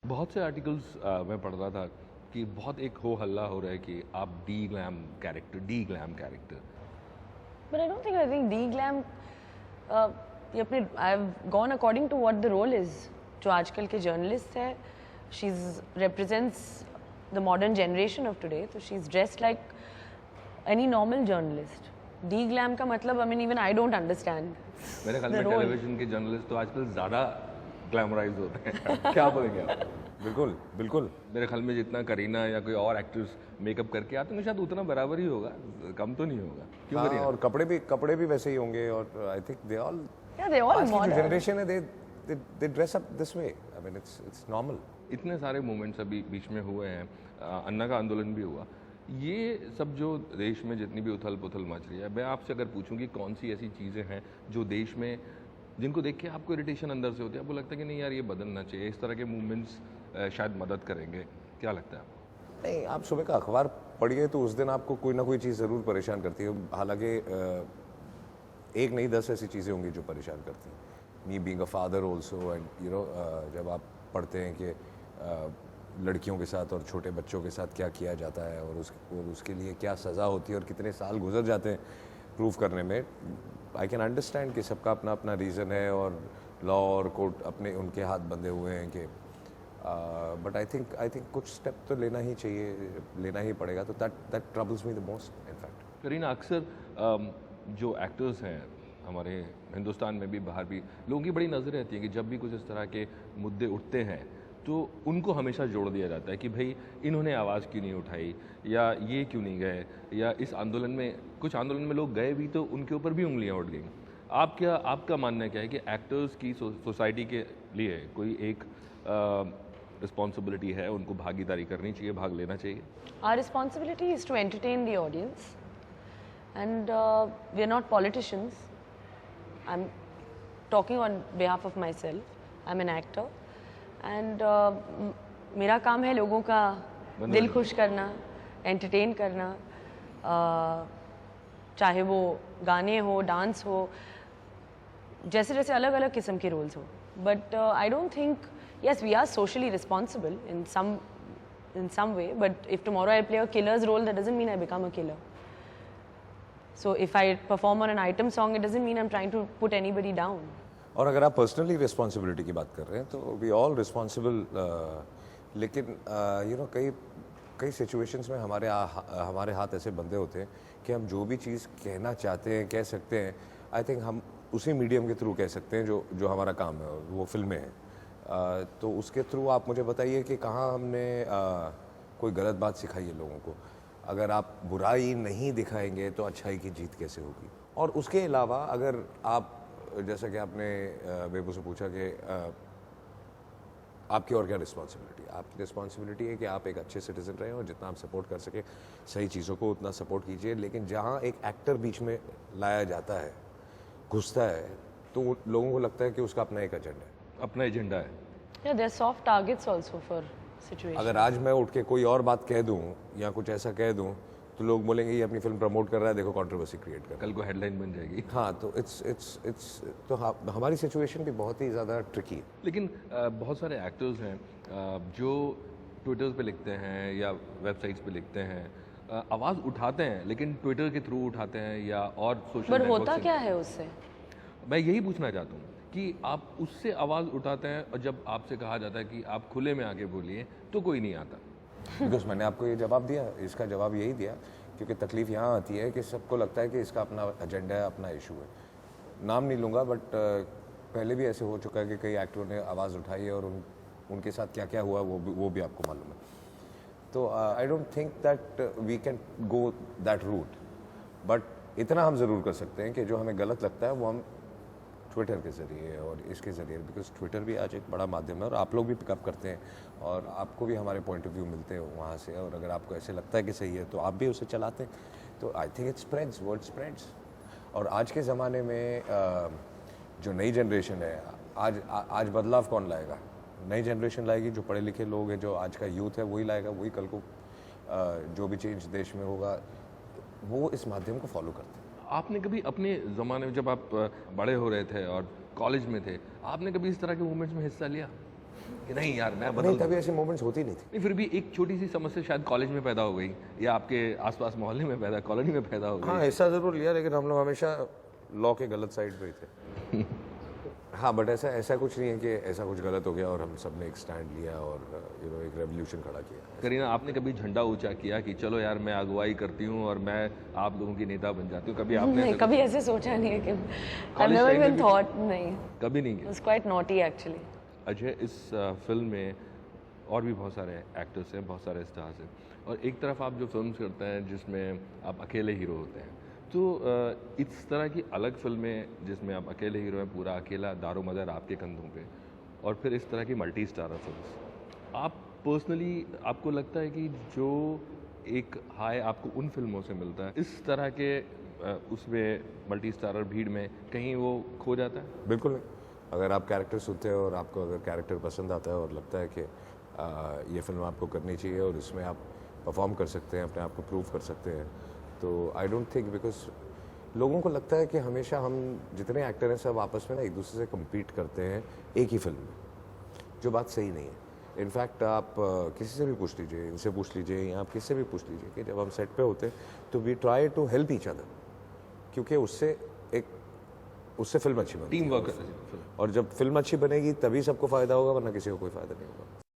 बहुत से आर्टिकल्स मैं पढ़ रहा था कि बहुत एक हो हल्ला हो रहा है कि आप D glam character. But I think D-glam, ये अपने I've gone according to what the role is. जो आजकल के journalist है, she's represents the modern generation of today, so she's dressed like any normal journalist. D-glam का मतलब, I mean, even I don't understand. मेरे ख्याल में The role. टेलीविजन के जर्नलिस्ट तो आजकल ज़्यादा ग्लैमराइज होते हैं। क्या बोलेंगे आप? बिल्कुल बिल्कुल। मेरे ख्याल में जितना करीना या कोई और एक्टर्स मेकअप करके आते हैं शायद उतना बराबर ही होगा, कम तो नहीं होगा। क्यों हाँ, करिए? और कपड़े भी वैसे ही होंगे और I think they all Yeah, they all आज की जो modern. जनरेशन है दे dress up this way. I mean it's normal. इतने सारे मूवमेंट्स अभी बीच में हुए हैं, अन्ना का आंदोलन भी हुआ, ये सब जो देश में जितनी भी उथल पुथल मच रही है, मैं आपसे अगर पूछूं कि कौन सी ऐसी चीज़ें हैं जो देश में जिनको देख के आपको इरिटेशन अंदर से होती है, आपको लगता है कि नहीं यार ये बदलना चाहिए, इस तरह के मूवमेंट्स शायद मदद करेंगे, क्या लगता है आपको? नहीं, आप सुबह का अखबार पढ़िए तो उस दिन आपको कोई ना कोई चीज़ ज़रूर परेशान करती है। हालांकि एक नहीं 10 ऐसी चीज़ें होंगी जो परेशान करती हैं। Me being a father also and you know, जब आप पढ़ते हैं कि लड़कियों के साथ और छोटे बच्चों के साथ क्या किया जाता है और उसके लिए क्या सज़ा होती है और कितने साल गुजर जाते हैं प्रूव करने में, आई कैन अंडरस्टैंड कि सबका अपना अपना रीज़न है और लॉ और कोर्ट अपने उनके हाथ बंधे हुए हैं कि बट आई थिंक कुछ स्टेप तो लेना ही चाहिए, लेना ही पड़ेगा। तो that troubles me the most in fact. Kareena, अक्सर जो एक्टर्स हैं हमारे हिंदुस्तान में भी बाहर भी, लोगों की बड़ी नज़र रहती है कि जब भी कुछ इस तरह के मुद्दे उठते हैं तो उनको हमेशा जोड़ दिया जाता है कि भाई इन्होंने आवाज़ क्यों नहीं उठाई, या ये क्यों नहीं गए, या इस आंदोलन में कुछ आंदोलन में लोग गए भी तो उनके ऊपर भी उंगलियां उठ गई। आपका मानना क्या है कि एक्टर्स की सोसाइटी के लिए कोई एक रिस्पॉन्सिबिलिटी है, उनको भागीदारी करनी चाहिए, भाग लेना चाहिए? Our responsibility is to entertain the audience, and we are not politicians. I'm talking on behalf of myself. I'm an actor, and मेरा काम है लोगों का दिल खुश करना, entertain करना, चाहे वो गाने हो, डांस हो, जैसे जैसे अलग अलग किस्म के रोल्स हो। But I don't think, yes, we are socially responsible in some way, but if tomorrow I play a killer's role, that doesn't mean I become a killer. So if I perform on an item song, it doesn't mean I'm trying to put anybody down. और अगर आप personally responsibility की बात कर रहे हैं तो we all responsible, लेकिन यू नो कई सिचुएशंस में हमारे हाथ ऐसे बंधे होते हैं कि हम जो भी चीज़ कहना चाहते हैं कह सकते हैं। आई थिंक हम उसी मीडियम के थ्रू कह सकते हैं जो हमारा काम है, वो फिल्में हैं। तो उसके थ्रू आप मुझे बताइए कि कहाँ हमने कोई गलत बात सिखाई है लोगों को। अगर आप बुराई नहीं दिखाएंगे तो अच्छाई की जीत कैसे होगी। और उसके अलावा अगर आप, जैसा कि आपने बेबू से पूछा कि आपकी और क्या रिस्पॉन्सिबिलिटी है, आपकी रिस्पॉन्सिबिलिटी है कि आप एक अच्छे सिटीजन रहें और जितना आप सपोर्ट कर सके सही चीज़ों को उतना सपोर्ट कीजिए। लेकिन जहाँ एक एक्टर बीच में लाया जाता है, घुसता है, तो लोगों को लगता है कि उसका अपना एक एजेंडा है, अपना एजेंडा है। Yeah, there are soft targets also for situations. अगर आज मैं उठ के कोई और बात कह दूं या कुछ ऐसा कह दूं तो लोग बोलेंगे ये अपनी फिल्म प्रमोट कर रहा है, देखो कंट्रोवर्सी क्रिएट कर रहा है। कल को हेडलाइन बन जाएगी। हाँ, तो इट्स तो हमारी सिचुएशन भी बहुत ही ज़्यादा ट्रिकी है। लेकिन बहुत सारे एक्टर्स हैं जो ट्विटर पे लिखते हैं या वेबसाइट्स पे लिखते हैं, आवाज़ उठाते हैं लेकिन ट्विटर के थ्रू उठाते हैं या और सोशल But नेटवर्क होता से। क्या है उससे? मैं यही पूछना चाहता हूँ कि आप उससे आवाज़ उठाते हैं और जब आपसे कहा जाता है कि आप खुले में आके बोलिए तो कोई नहीं आता। बिकॉज मैंने आपको ये जवाब दिया, इसका जवाब यही दिया क्योंकि तकलीफ यहाँ आती है कि सबको लगता है कि इसका अपना एजेंडा है, अपना इशू है। नाम नहीं लूँगा, बट पहले भी ऐसे हो चुका है कि कई एक्टरों ने आवाज़ उठाई है और उनके साथ क्या क्या हुआ वो भी आपको मालूम है। तो I don't think that we can go that route, but इतना हम ज़रूर कर सकते हैं कि जो हमें गलत लगता है वो हम ट्विटर के ज़रिए और इसके ज़रिए, बिकॉज ट्विटर भी आज एक बड़ा माध्यम है और आप लोग भी पिकअप करते हैं और आपको भी हमारे पॉइंट ऑफ व्यू मिलते हैं वहाँ से, और अगर आपको ऐसे लगता है कि सही है तो आप भी उसे चलाते हैं। तो I think it spreads, word spreads. और आज के ज़माने में जो नई जनरेशन है, आज बदलाव कौन लाएगा? नई जनरेशन लाएगी, जो पढ़े लिखे लोग हैं, जो आज का यूथ है वही लाएगा। वही कल को जो भी चेंज देश में होगा वो इस माध्यम को फॉलो करते हैं। आपने कभी अपने ज़माने में जब आप बड़े हो रहे थे और कॉलेज में थे, आपने कभी इस तरह के मूवमेंट्स में हिस्सा लिया? कि नहीं यार मैं नहीं, बदल तभी ऐसी मोमेंट्स होती नहीं थी। नहीं, फिर भी एक छोटी सी समस्या शायद कॉलेज में पैदा हो गई या आपके आसपास मोहल्ले में पैदा, कॉलोनी में पैदा हो गई। हाँ, ऐसा ज़रूर लिया, लेकिन हम लोग हमेशा लॉ के गलत साइड पे ही थे। हाँ, बट ऐसा कुछ नहीं है कि ऐसा कुछ गलत हो गया और हम सब ने एक स्टैंड लिया और एक रेवोल्यूशन खड़ा किया। करीना, आपने कभी झंडा ऊंचा किया कि चलो यार मैं अगुवाई करती हूँ और मैं आप लोगों की नेता बन जाती हूँ? कभी आपने नहीं, कभी ऐसे सोचा नहीं है कि I've College never time में even भी- thought, नहीं, कभी नहीं किया? it's quite naughty actually. Ajay, इस फिल्म में और भी बहुत सारे एक्टर्स हैं, बहुत सारे स्टार्स हैं, और एक तरफ आप जो फिल्म्स करते हैं जिसमें आप अकेले हीरो होते हैं, तो इस तरह की अलग फिल्में जिसमें आप अकेले हीरो हैं, पूरा अकेला दारो मदार आपके कंधों पे, और फिर इस तरह की मल्टी स्टारर फिल्म, आप पर्सनली आपको लगता है कि जो एक हाई आपको उन फिल्मों से मिलता है, इस तरह के उसमें मल्टी स्टारर भीड़ में कहीं वो खो जाता है? बिल्कुल नहीं। अगर आप कैरेक्टर सुनते हो और आपको अगर कैरेक्टर पसंद आता है और लगता है कि ये फिल्म आपको करनी चाहिए और इसमें आप परफॉर्म कर सकते हैं, अपने आप को प्रूव कर सकते हैं, तो आई डोंट थिंक, बिकॉज लोगों को लगता है कि हमेशा हम जितने एक्टर हैं सब आपस में ना एक दूसरे से कम्पीट करते हैं एक ही फिल्म में, जो बात सही नहीं है। इनफैक्ट आप किसी से भी पूछ लीजिए, इनसे पूछ लीजिए या आप किसी से भी पूछ लीजिए कि जब हम सेट पे होते हैं तो we try to help each other, क्योंकि उससे फिल्म अच्छी बनती है। Team work. और जब फिल्म अच्छी बनेगी तभी सबको फ़ायदा होगा, वरना किसी को कोई फ़ायदा नहीं होगा।